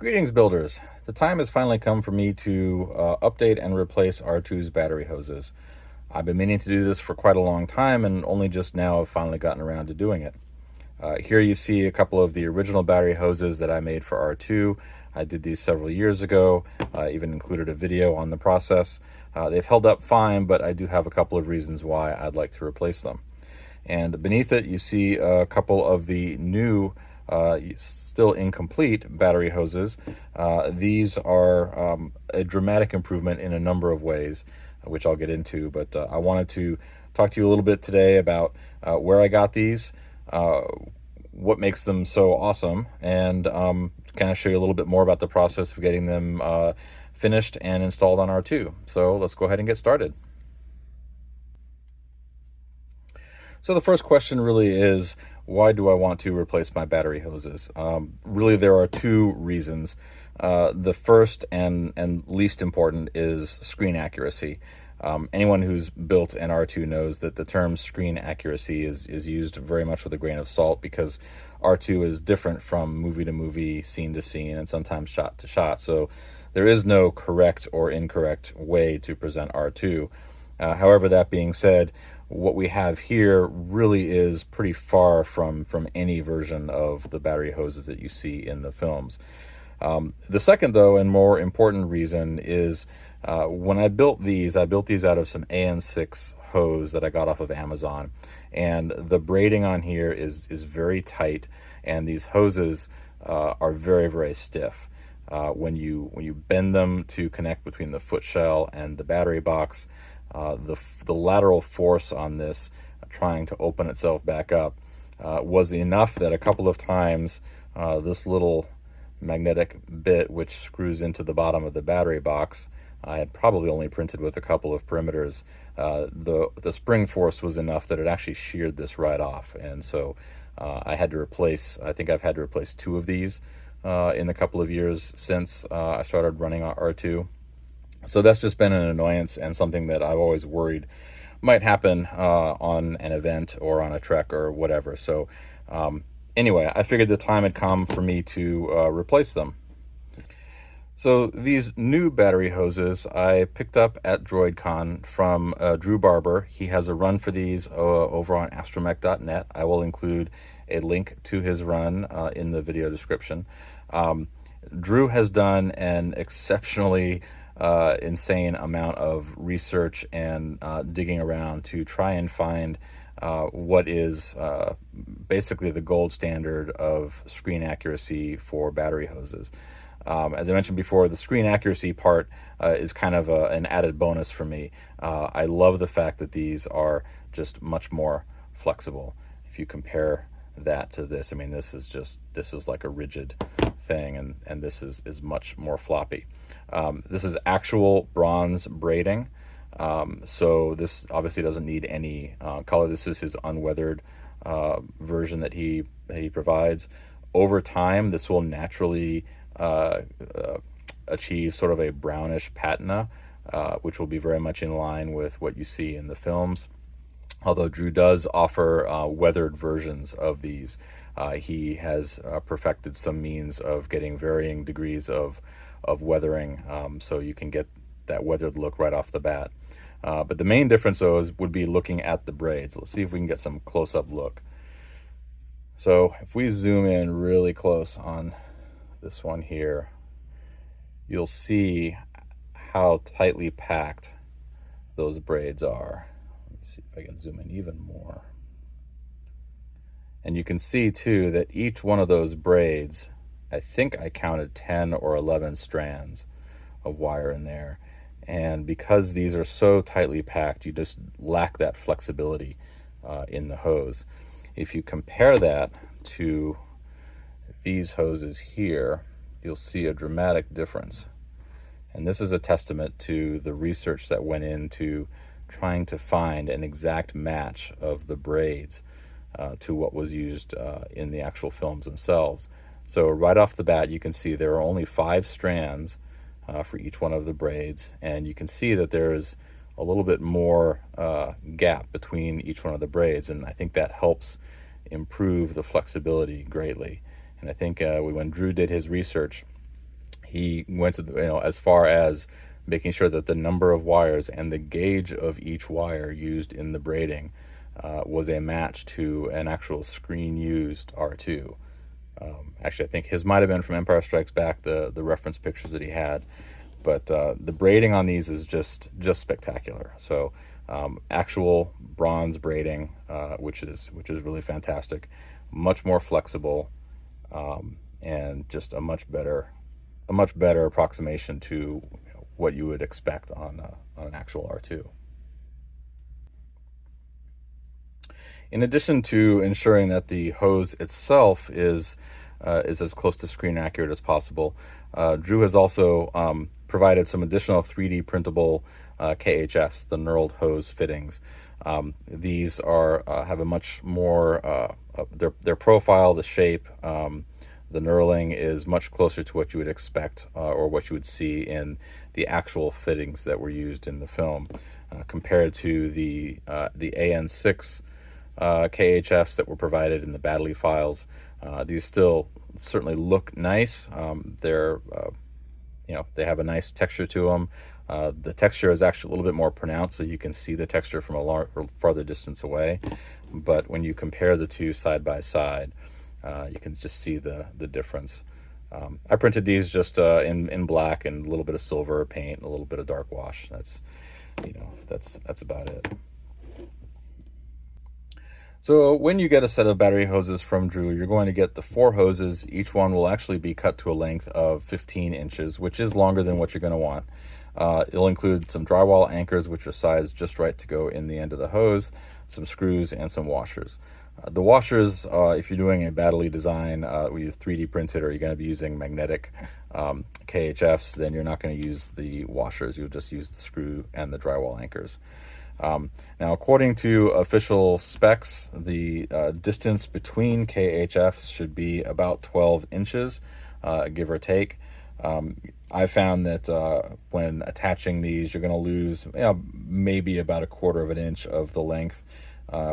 Greetings, builders. The time has finally come for me to update and replace R2's battery hoses. I've been meaning to do this for quite a long time and only just now have finally gotten around to doing it. Here you see a couple of the original battery hoses that I made for R2. I did these several years ago, even included a video on the process. They've held up fine, but I do have a couple of reasons why I'd like to replace them. And beneath it, you see a couple of the new, still incomplete battery hoses. These are a dramatic improvement in a number of ways, which I'll get into. But I wanted to talk to you a little bit today about where I got these, what makes them so awesome, and kind of show you a little bit more about the process of getting them finished and installed on R2. So let's go ahead and get started. So the first question really is, why do I want to replace my battery hoses? Really, there are two reasons. The first and least important is screen accuracy. Anyone who's built an R2 knows that the term screen accuracy is used very much with a grain of salt, because R2 is different from movie to movie, scene to scene, and sometimes shot to shot. So there is no correct or incorrect way to present R2. However, that being said, what we have here really is pretty far from any version of the battery hoses that you see in the films. The second, though, and more important reason is when I built these out of some AN6 hose that I got off of Amazon. And the braiding on here is very tight, and these hoses are very, very stiff. When you bend them to connect between the footshell and the battery box, the lateral force on this trying to open itself back up was enough that a couple of times this little magnetic bit, which screws into the bottom of the battery box, I had probably only printed with a couple of perimeters. The spring force was enough that it actually sheared this right off, and so I had to replace. I think I've had to replace two of these in the couple of years since I started running R2. So that's just been an annoyance and something that I've always worried might happen on an event or on a trek or whatever. So anyway, I figured the time had come for me to replace them. So these new battery hoses I picked up at DroidCon from Drew Barber. He has a run for these over on astromech.net. I will include a link to his run in the video description. Drew has done an exceptionally insane amount of research and digging around to try and find what is basically the gold standard of screen accuracy for battery hoses. As I mentioned before, the screen accuracy part is kind of an added bonus for me. I love the fact that these are just much more flexible. If you compare that to this, I mean, this is like a rigid thing, and this is much more floppy. This is actual bronze braiding, so this obviously doesn't need any color. This is his unweathered version that he provides. Over time, this will naturally achieve sort of a brownish patina, which will be very much in line with what you see in the films. Although Drew does offer weathered versions of these. He has perfected some means of getting varying degrees of weathering, so you can get that weathered look right off the bat. But the main difference, though, would be looking at the braids. Let's see if we can get some close-up look. So if we zoom in really close on this one here, you'll see how tightly packed those braids are. Let me see if I can zoom in even more. And you can see too that each one of those braids, I think I counted 10 or 11 strands of wire in there. And because these are so tightly packed, you just lack that flexibility in the hose. If you compare that to these hoses here, you'll see a dramatic difference. And this is a testament to the research that went into trying to find an exact match of the braids to what was used in the actual films themselves. So right off the bat, you can see there are only 5 strands for each one of the braids, and you can see that there's a little bit more gap between each one of the braids, and I think that helps improve the flexibility greatly. And I think when Drew did his research, He went to as far as making sure that the number of wires and the gauge of each wire used in the braiding was a match to an actual screen used R2. Actually, I think his might have been from Empire Strikes Back, the reference pictures that he had. But the braiding on these is just spectacular. So actual bronze braiding, which is really fantastic, much more flexible, and just a much better approximation to what you would expect on an actual R2. In addition to ensuring that the hose itself is as close to screen accurate as possible, Drew has also provided some additional 3D printable KHFs, the knurled hose fittings. These are have a much more their profile, the shape, the knurling is much closer to what you would expect or what you would see in the actual fittings that were used in the film, compared to the AN6 KHFs that were provided in the Baddeley files. These still certainly look nice. They're they have a nice texture to them. The texture is actually a little bit more pronounced, so you can see the texture from a farther distance away. But when you compare the two side by side, you can just see the difference. I printed these just in black and a little bit of silver paint and a little bit of dark wash. That's that's about it. So when you get a set of battery hoses from Drew, you're going to get the 4 hoses. Each one will actually be cut to a length of 15 inches, which is longer than what you're going to want. It'll include some drywall anchors, which are sized just right to go in the end of the hose, some screws, and some washers. The washers, if you're doing a Baddeley design, we use 3D printed, or you're going to be using magnetic KHFs, then you're not going to use the washers. You'll just use the screw and the drywall anchors. Now, according to official specs, the distance between KHFs should be about 12 inches, give or take. I found that when attaching these, you're going to lose maybe about 1/4 of an inch of the length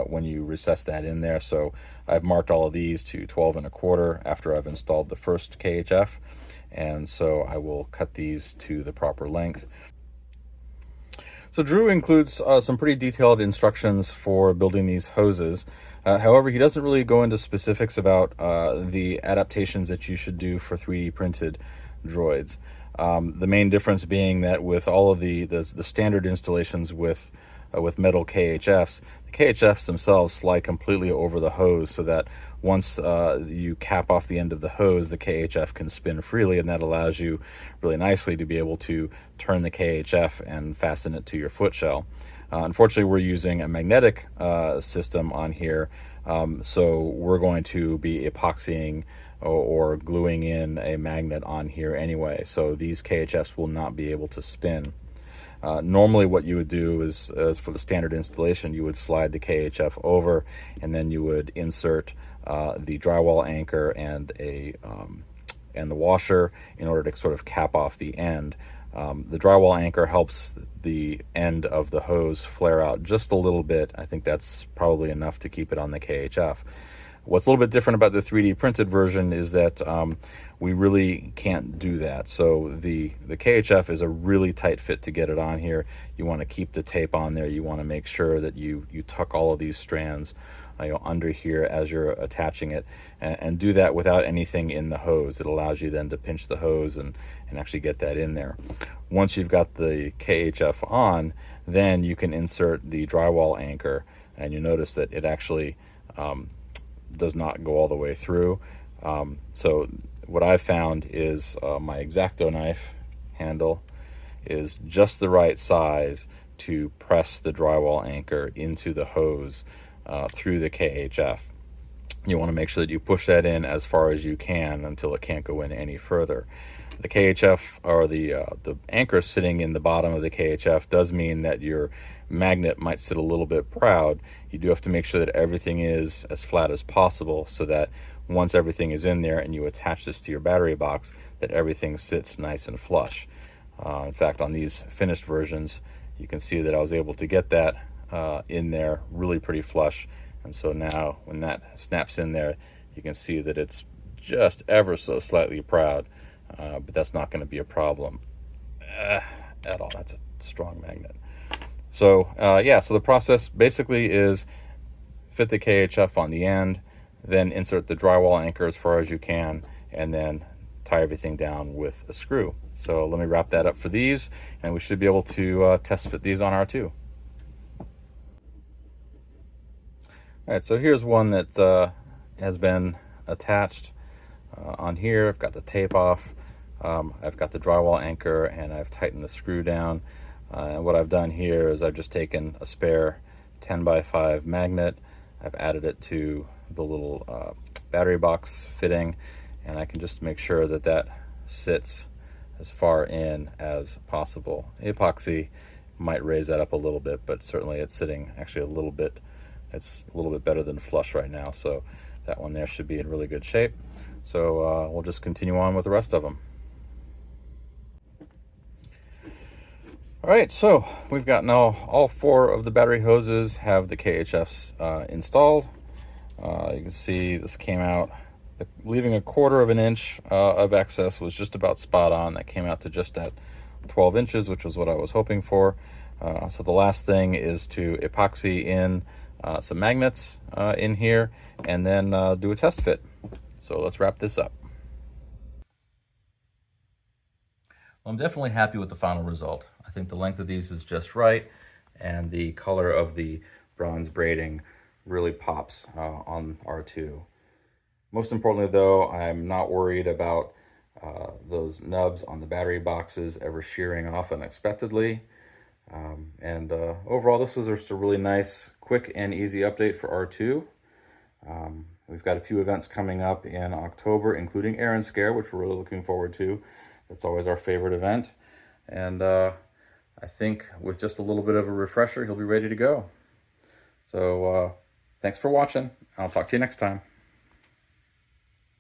when you recess that in there. So I've marked all of these to 12 1/4 after I've installed the first KHF, and so I will cut these to the proper length. So Drew includes some pretty detailed instructions for building these hoses. However, he doesn't really go into specifics about the adaptations that you should do for 3D printed droids. The main difference being that with all of the standard installations with metal KHFs, the KHFs themselves slide completely over the hose, so that once you cap off the end of the hose, the KHF can spin freely, and that allows you really nicely to be able to turn the KHF and fasten it to your footshell. Unfortunately, we're using a magnetic system on here, so we're going to be epoxying or gluing in a magnet on here anyway, so these KHFs will not be able to spin. Normally what you would do is for the standard installation, you would slide the KHF over, and then you would insert the drywall anchor and the washer in order to sort of cap off the end. The drywall anchor helps the end of the hose flare out just a little bit. I think that's probably enough to keep it on the KHF. What's a little bit different about the 3D printed version is that we really can't do that. So the KHF is a really tight fit to get it on here. You want to keep the tape on there. You want to make sure that you tuck all of these strands under here as you're attaching it, and do that without anything in the hose. It allows you then to pinch the hose and actually get that in there. Once you've got the KHF on, then you can insert the drywall anchor, and you notice that it actually does not go all the way through. So what I've found is my X-Acto knife handle is just the right size to press the drywall anchor into the hose through the KHF. You want to make sure that you push that in as far as you can until it can't go in any further. The KHF, or the anchor sitting in the bottom of the KHF, does mean that your magnet might sit a little bit proud. You do have to make sure that everything is as flat as possible, so that once everything is in there and you attach this to your battery box, that everything sits nice and flush. In fact, on these finished versions, you can see that I was able to get that in there really pretty flush. And so now when that snaps in there, you can see that it's just ever so slightly proud. but that's not going to be a problem at all. That's a strong magnet. So yeah, so the process basically is fit the KHF on the end, then insert the drywall anchor as far as you can, and then tie everything down with a screw. So let me wrap that up for these, and we should be able to test fit these on R2. All right, so here's one that has been attached on here. I've got the tape off. I've got the drywall anchor, and I've tightened the screw down. And what I've done here is I've just taken a spare 10x5 magnet. I've added it to the little battery box fitting, and I can just make sure that that sits as far in as possible. Epoxy might raise that up a little bit, but certainly it's sitting actually a little bit, it's a little bit better than flush right now. So that one there should be in really good shape. So we'll just continue on with the rest of them. All right, so we've got now all 4 of the battery hoses have the KHFs installed. You can see this came out, leaving a 1/4 of an inch of excess was just about spot on. That came out to just at 12 inches, which was what I was hoping for. So the last thing is to epoxy in some magnets in here, and then do a test fit. So let's wrap this up. Well, I'm definitely happy with the final result. I think the length of these is just right, and the color of the bronze braiding really pops on R2. Most importantly though, I'm not worried about those nubs on the battery boxes ever shearing off unexpectedly. Overall, this was just a really nice, quick and easy update for R2. We've got a few events coming up in October, including Aaron Scare, which we're really looking forward to. That's always our favorite event. And I think with just a little bit of a refresher, he'll be ready to go. So thanks for watching. I'll talk to you next time.